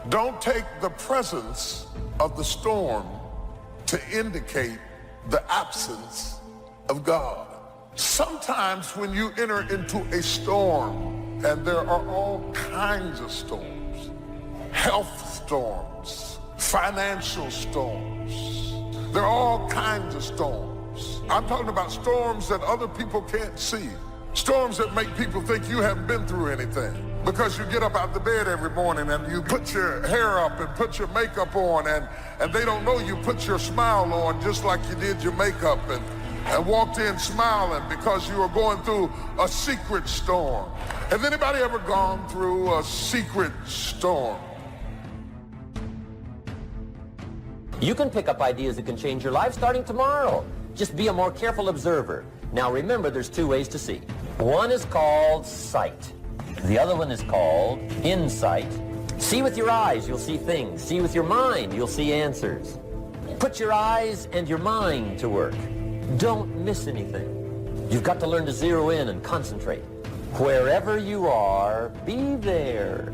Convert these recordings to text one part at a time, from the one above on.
Don't take the presence of the storm to indicate the absence of God. Sometimes when you enter into a storm, and there are all kinds of storms, health storms, financial storms, there are all kinds of storms. I'm talking about storms that other people can't see. Storms that make people think you haven't been through anything. Because you get up out the bed every morning and you put your hair up and put your makeup on, and they don't know you put your smile on just like you did your makeup, and walked in smiling because you were going through a secret storm. Has anybody ever gone through a secret storm? You can pick up ideas that can change your life starting tomorrow. Just be a more careful observer. Now remember, there's two ways to see. One is called sight. The other one is called insight. See with your eyes, you'll see things. See with your mind, you'll see answers. Put your eyes and your mind to work. Don't miss anything. You've got to learn to zero in and concentrate. Wherever you are, be there.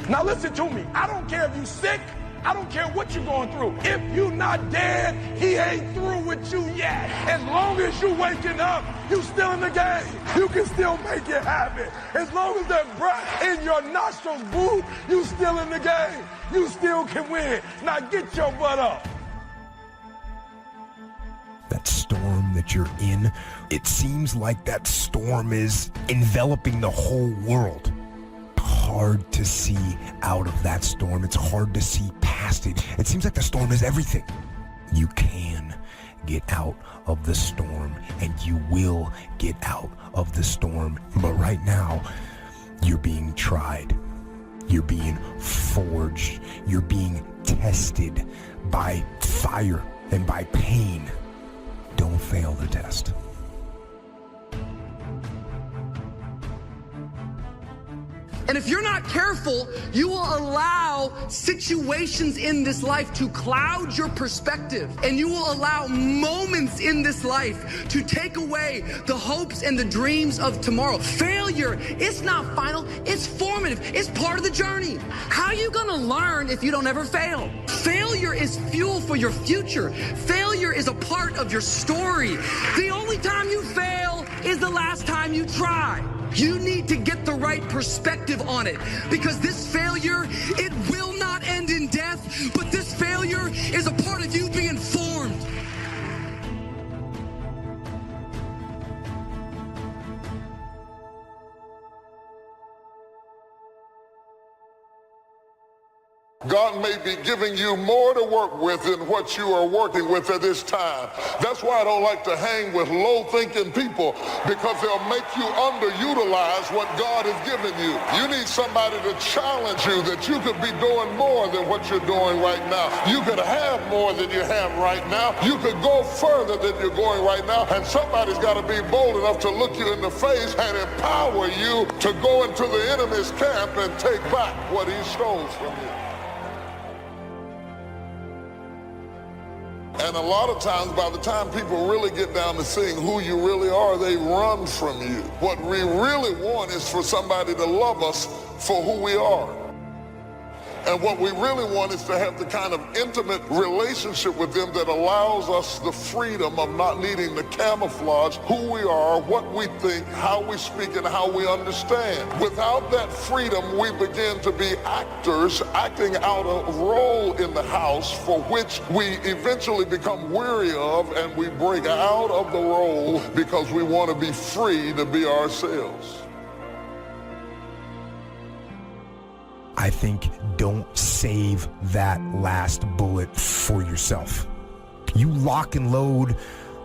Now listen to me. I don't care if you're sick. I don't care what you're going through. If you're not dead, he ain't through with you yet. As long as you waking up, you still in the game. You can still make it happen. As long as that breath in your nostrils move, you still in the game. You still can win. Now get your butt up. That storm that you're in, it seems like that storm is enveloping the whole world. Hard to see out of that storm. It's hard to see past it. It seems like the storm is everything. You can get out of the storm, and you will get out of the storm. But right now, you're being tried. You're being forged. You're being tested by fire and by pain. Don't fail the test. And if you're not careful, you will allow situations in this life to cloud your perspective. And you will allow moments in this life to take away the hopes and the dreams of tomorrow. Failure, it's not final, it's formative. It's part of the journey. How are you gonna learn if you don't ever fail? Failure is fuel for your future. Failure is a part of your story. The only time you fail is the last time you try. You need to get the right perspective on it, because this failure, it will not end in death, but this failure is a part of you being formed. God may be giving you more to work with than what you are working with at this time. That's why I don't like to hang with low-thinking people, because they'll make you underutilize what God has given you. You need somebody to challenge you that you could be doing more than what you're doing right now. You could have more than you have right now. You could go further than you're going right now, and somebody's got to be bold enough to look you in the face and empower you to go into the enemy's camp and take back what he stole from you. And a lot of times, by the time people really get down to seeing who you really are, they run from you. What we really want is for somebody to love us for who we are. And what we really want is to have the kind of intimate relationship with them that allows us the freedom of not needing to camouflage who we are, what we think, how we speak, and how we understand. Without that freedom, we begin to be actors acting out a role in the house for which we eventually become weary of, and we break out of the role because we want to be free to be ourselves. I think don't save that last bullet for yourself. You lock and load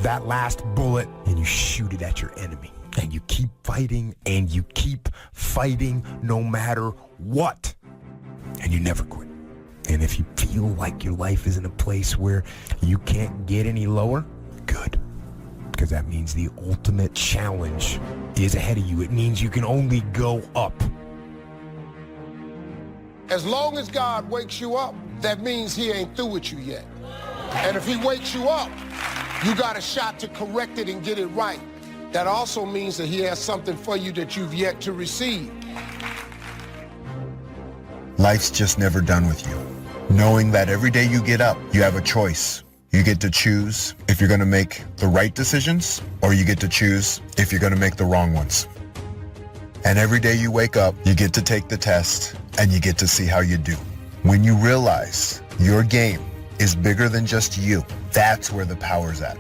that last bullet and you shoot it at your enemy. And you keep fighting and you keep fighting no matter what. And you never quit. And if you feel like your life is in a place where you can't get any lower, good. Because that means the ultimate challenge is ahead of you. It means you can only go up. As long as God wakes you up, that means he ain't through with you yet. And if he wakes you up, you got a shot to correct it and get it right. That also means that he has something for you that you've yet to receive. Life's just never done with you. Knowing that every day you get up, you have a choice. You get to choose if you're going to make the right decisions, or you get to choose if you're going to make the wrong ones. And every day you wake up, you get to take the test, and you get to see how you do. When you realize your game is bigger than just you, that's where the power's at.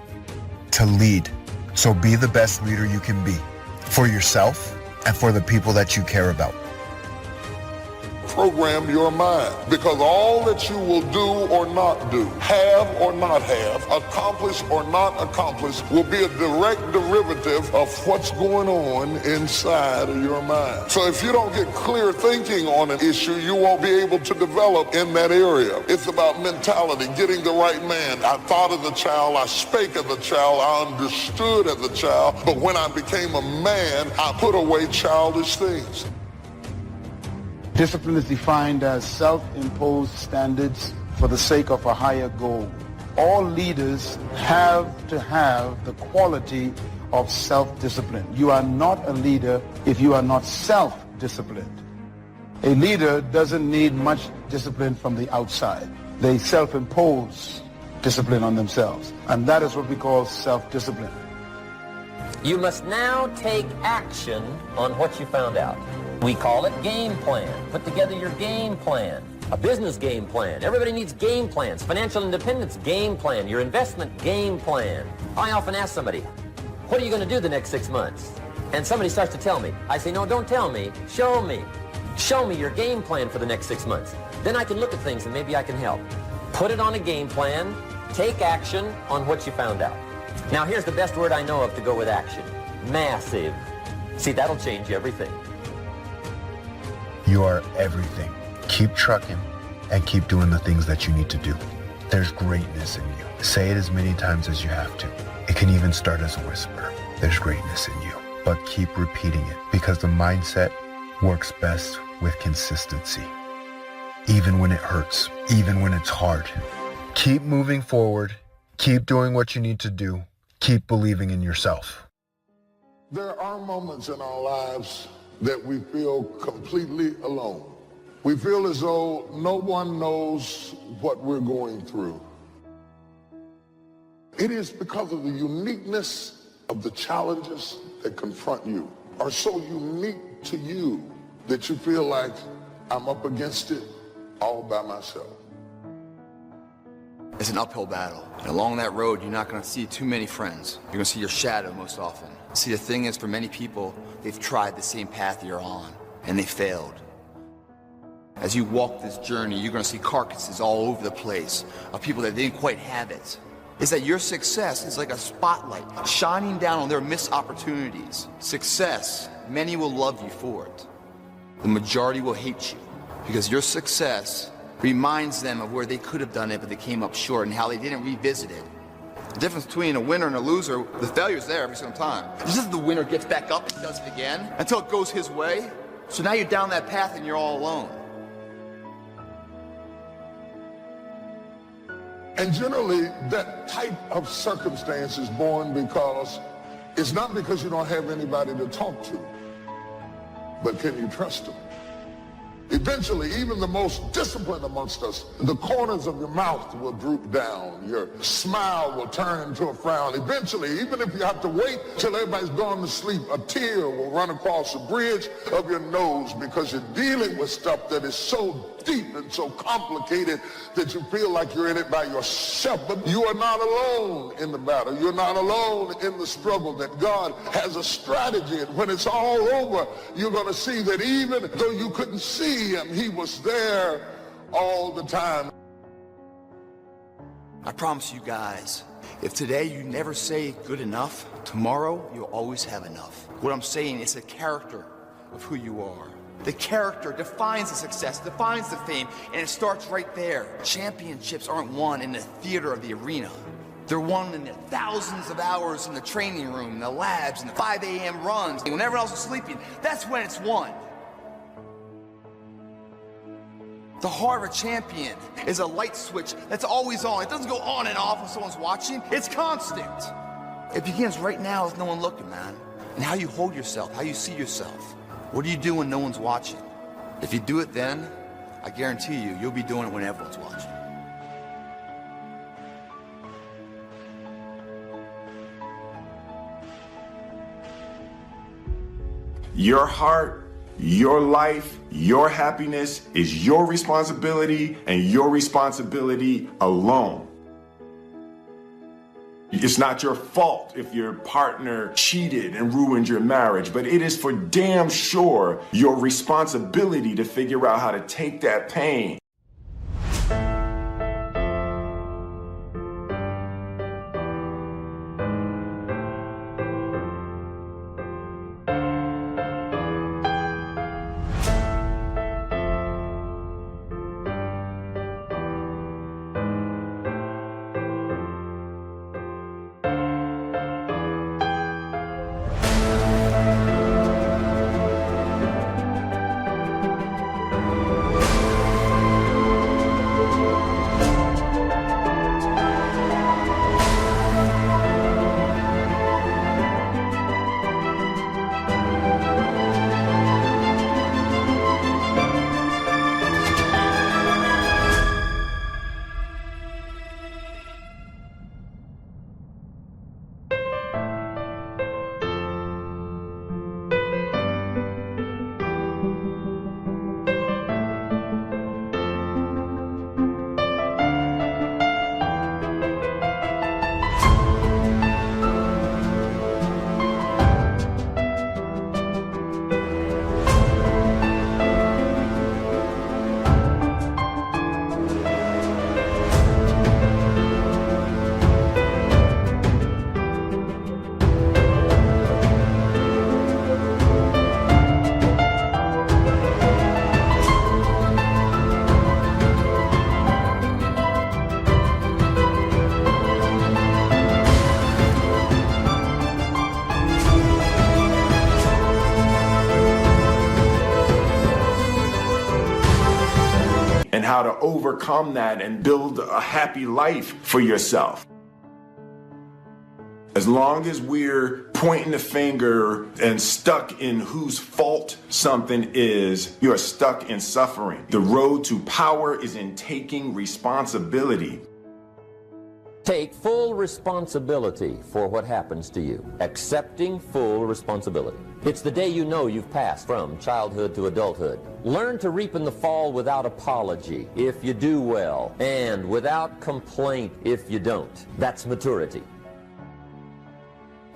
To lead. So be the best leader you can be, for yourself and for the people that you care about. Program your mind, because all that you will do or not do, have or not have, accomplish or not accomplish, will be a direct derivative of what's going on inside of your mind. So if you don't get clear thinking on an issue, you won't be able to develop in that area. It's about mentality, getting the right man. I thought of the child, I spake of the child, I understood of the child, but when I became a man, I put away childish things. Discipline is defined as self-imposed standards for the sake of a higher goal. All leaders have to have the quality of self-discipline. You are not a leader if you are not self-disciplined. A leader doesn't need much discipline from the outside. They self-impose discipline on themselves. And that is what we call self-discipline. You must now take action on what you found out. We call it game plan. Put together your game plan. A business game plan. Everybody needs game plans. Financial independence game plan. Your investment game plan. I often ask somebody, what are you going to do the next 6 months? And somebody starts to tell me. I say, no, don't tell me. Show me. Show me your game plan for the next 6 months. Then I can look at things and maybe I can help. Put it on a game plan. Take action on what you found out. Now here's the best word I know of to go with action. Massive. See, that'll change everything. You are everything. Keep trucking and keep doing the things that you need to do. There's greatness in you. Say it as many times as you have to. It can even start as a whisper. There's greatness in you. But keep repeating it, because the mindset works best with consistency. Even when it hurts, even when it's hard. Keep moving forward. Keep doing what you need to do. Keep believing in yourself. There are moments in our lives that we feel completely alone. We feel as though no one knows what we're going through. It is because of the uniqueness of the challenges that confront you are so unique to you that you feel like I'm up against it all by myself. It's an uphill battle. And along that road, you're not going to see too many friends. You're going to see your shadow most often. See, the thing is, for many people, they've tried the same path you're on, and they failed. As you walk this journey, you're going to see carcasses all over the place of people that didn't quite have it. It's that your success is like a spotlight shining down on their missed opportunities. Success, many will love you for it. The majority will hate you, because your success reminds them of where they could have done it, but they came up short, and how they didn't revisit it. The difference between a winner and a loser, the failure's there every single time. It's just the winner gets back up and does it again until it goes his way. So now you're down that path and you're all alone. And generally, that type of circumstance is born because it's not because you don't have anybody to talk to, but can you trust them? Eventually, even the most disciplined amongst us, the corners of your mouth will droop down. Your smile will turn into a frown. Eventually, even if you have to wait till everybody's gone to sleep, a tear will run across the bridge of your nose, because you're dealing with stuff that is so deep and so complicated that you feel like you're in it by yourself. But you are not alone in the battle. You're not alone in the struggle, that God has a strategy. And when it's all over, you're going to see that even though you couldn't see him, he was there all the time. I promise you guys, if today you never say good enough, tomorrow you'll always have enough. What I'm saying is the character of who you are. The character defines the success, defines the fame, and it starts right there. Championships aren't won in the theater of the arena. They're won in the thousands of hours in the training room, in the labs, in the 5 a.m. runs. When everyone else is sleeping, that's when it's won. The heart of a champion is a light switch that's always on. It doesn't go on and off when someone's watching. It's constant. It begins right now with no one looking, man. And how you hold yourself, how you see yourself. What do you do when no one's watching? If you do it then, I guarantee you, you'll be doing it when everyone's watching. Your heart, your life, your happiness is your responsibility and your responsibility alone. It's not your fault if your partner cheated and ruined your marriage, but it is for damn sure your responsibility to figure out how to take that pain. And how to overcome that and build a happy life for yourself. As long as we're pointing the finger and stuck in whose fault something is, you're stuck in suffering. The road to power is in taking responsibility. Take full responsibility for what happens to you. Accepting full responsibility. It's the day you know you've passed from childhood to adulthood. Learn to reap in the fall without apology if you do well, and without complaint if you don't. That's maturity.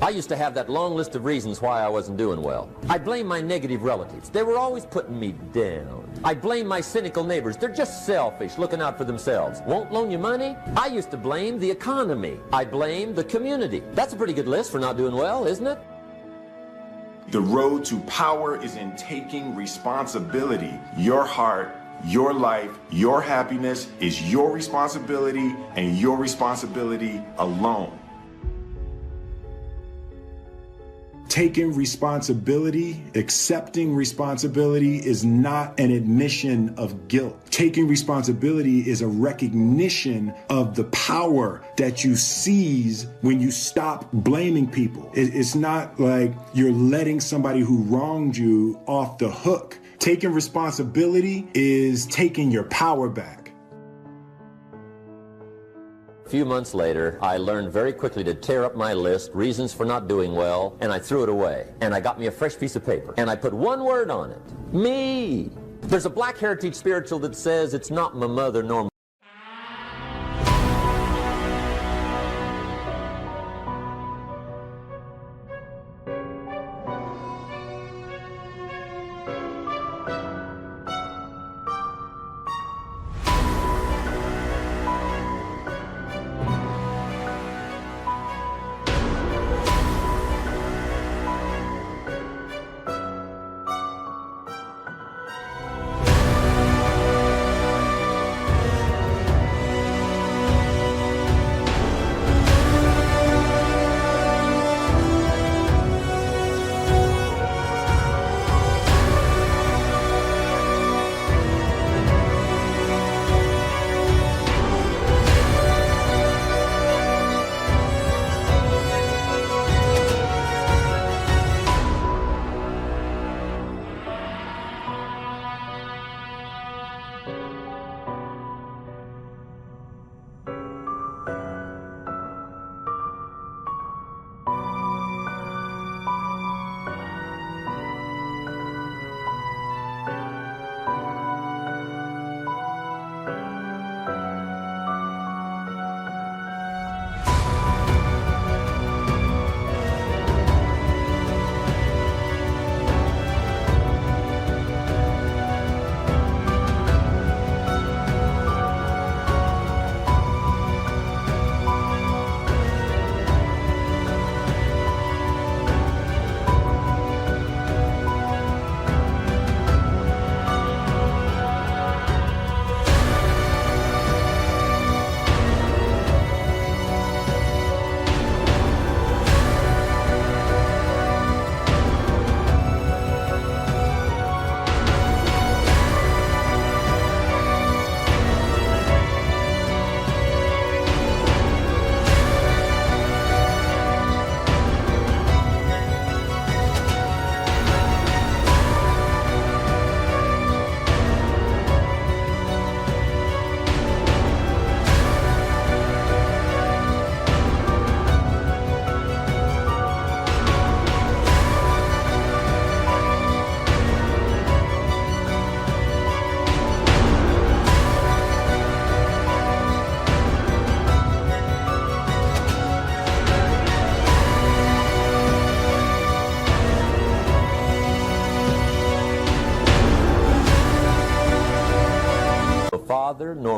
I used to have that long list of reasons why I wasn't doing well. I blame my negative relatives. They were always putting me down. I blame my cynical neighbors. They're just selfish, looking out for themselves. Won't loan you money? I used to blame the economy. I blamed the community. That's a pretty good list for not doing well, isn't it? The road to power is in taking responsibility. Your heart, your life, your happiness is your responsibility and your responsibility alone. Taking responsibility, accepting responsibility is not an admission of guilt. Taking responsibility is a recognition of the power that you seize when you stop blaming people. It's not like you're letting somebody who wronged you off the hook. Taking responsibility is taking your power back. A few months later, I learned very quickly to tear up my list, reasons for not doing well, and I threw it away. And I got me a fresh piece of paper, and I put one word on it: me. There's a Black Heritage spiritual that says it's not my mother nor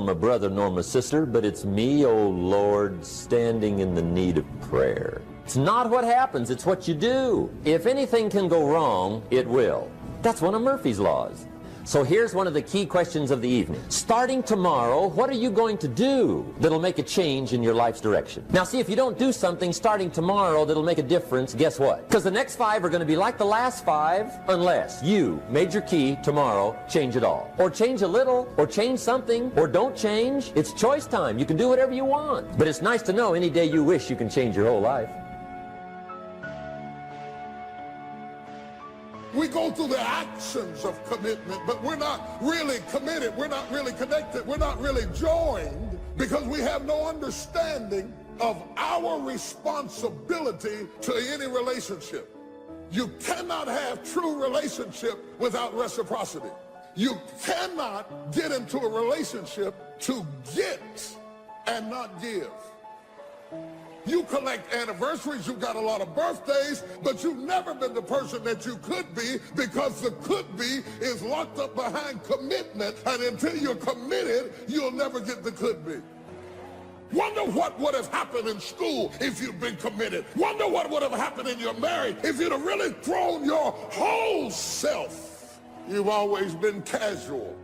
my brother nor my sister, but it's me, oh Lord, standing in the need of prayer. It's not what happens, it's what you do. If anything can go wrong, it will. That's one of Murphy's laws. So here's one of the key questions of the evening. Starting tomorrow, what are you going to do that'll make a change in your life's direction? Now see, if you don't do something starting tomorrow that'll make a difference, guess what? Because the next 5 are going to be like the last 5 unless you, major key, tomorrow, change it all. Or change a little, or change something, or don't change. It's choice time. You can do whatever you want. But it's nice to know any day you wish you can change your whole life. We go through the actions of commitment, but we're not really committed. We're not really connected. We're not really joined because we have no understanding of our responsibility to any relationship. You cannot have true relationship without reciprocity. You cannot get into a relationship to get and not give. You collect anniversaries, you've got a lot of birthdays, but you've never been the person that you could be because the could be is locked up behind commitment, and until you're committed, you'll never get the could be. Wonder what would have happened in school if you'd been committed. Wonder what would have happened in your marriage if you'd have really thrown your whole self. You've always been casual.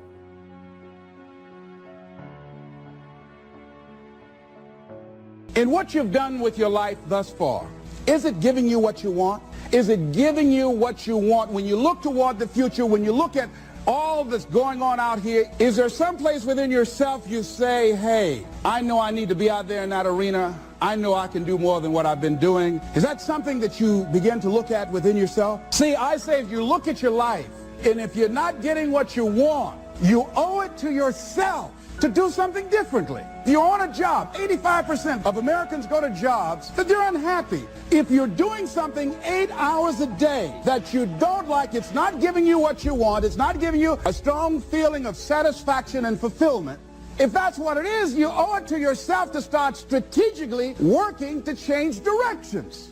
In what you've done with your life thus far, is it giving you what you want? Is it giving you what you want? When you look toward the future, when you look at all that's going on out here, is there some place within yourself you say, hey, I know I need to be out there in that arena. I know I can do more than what I've been doing. Is that something that you begin to look at within yourself? See, I say if you look at your life, and if you're not getting what you want, you owe it to yourself to do something differently. You're on a job. 85% of Americans go to jobs that they're unhappy. If you're doing something 8 hours a day that you don't like, it's not giving you what you want, it's not giving you a strong feeling of satisfaction and fulfillment. If that's what it is, you owe it to yourself to start strategically working to change directions.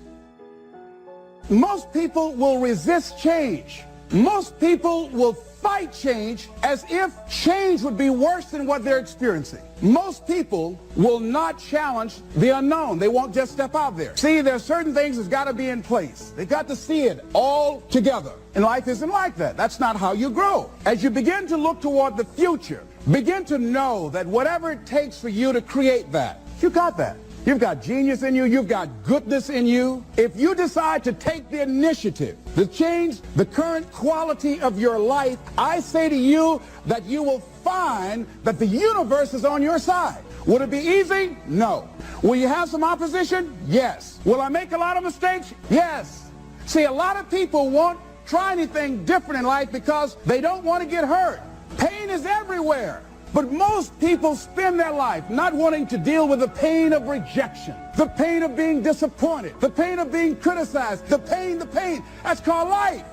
Most people will resist change. Most people will fight change as if change would be worse than what they're experiencing. Most people will not challenge the unknown. They won't just step out there. See, there are certain things that's got to be in place. They got to see it all together. And life isn't like that. That's not how you grow. As you begin to look toward the future, begin to know that whatever it takes for you to create that, you got that. You've got genius in you. You've got goodness in you. If you decide to take the initiative to change the current quality of your life, I say to you that you will find that the universe is on your side. Will it be easy? No. Will you have some opposition? Yes. Will I make a lot of mistakes? Yes. See, a lot of people won't try anything different in life because they don't want to get hurt. Pain is everywhere. But most people spend their life not wanting to deal with the pain of rejection, the pain of being disappointed, the pain of being criticized, the pain. That's called life.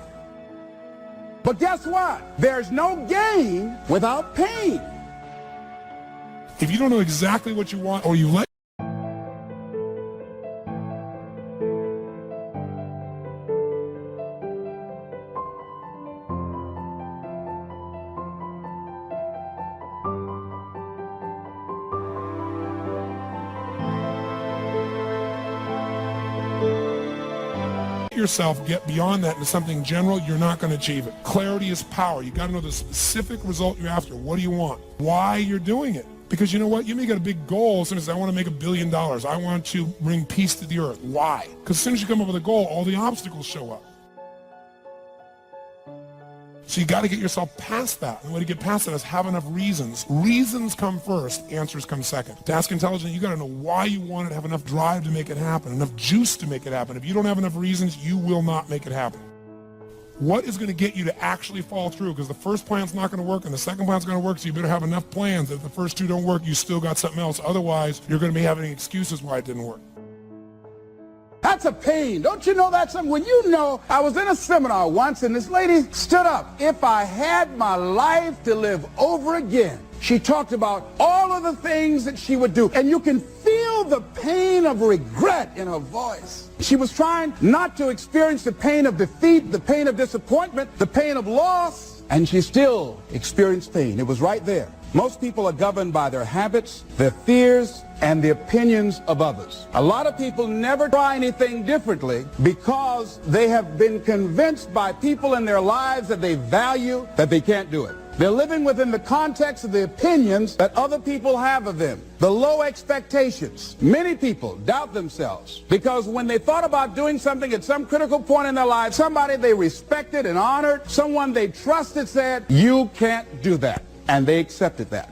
But guess what? There's no gain without pain. If you don't know exactly what you want, or you let yourself get beyond that into something general, you're not going to achieve it. Clarity is power. You got to know the specific result you're after. What do you want? Why you're doing it? Because you know what? You may get a big goal as soon as I want to make $1 billion. I want to bring peace to the earth. Why? Because as soon as you come up with a goal, all the obstacles show up. So you got to get yourself past that. And the way to get past that is have enough reasons. Reasons come first, answers come second. To ask intelligent, you got to know why you want it, have enough drive to make it happen, enough juice to make it happen. If you don't have enough reasons, you will not make it happen. What is going to get you to actually fall through? Because the first plan's not going to work and the second plan's going to work, so you better have enough plans. If the first two don't work, you still got something else. Otherwise, you're going to be having excuses why it didn't work. That's a pain. Don't you know that's something? When you know, I was in a seminar once and this lady stood up. If I had my life to live over again, she talked about all of the things that she would do. And you can feel the pain of regret in her voice. She was trying not to experience the pain of defeat, the pain of disappointment, the pain of loss, and she still experienced pain. It was right there. Most people are governed by their habits, their fears, and the opinions of others. A lot of people never try anything differently because they have been convinced by people in their lives that they value that they can't do it. They're living within the context of the opinions that other people have of them. The low expectations. Many people doubt themselves because when they thought about doing something at some critical point in their life, somebody they respected and honored, someone they trusted said, "You can't do that." And they accepted that.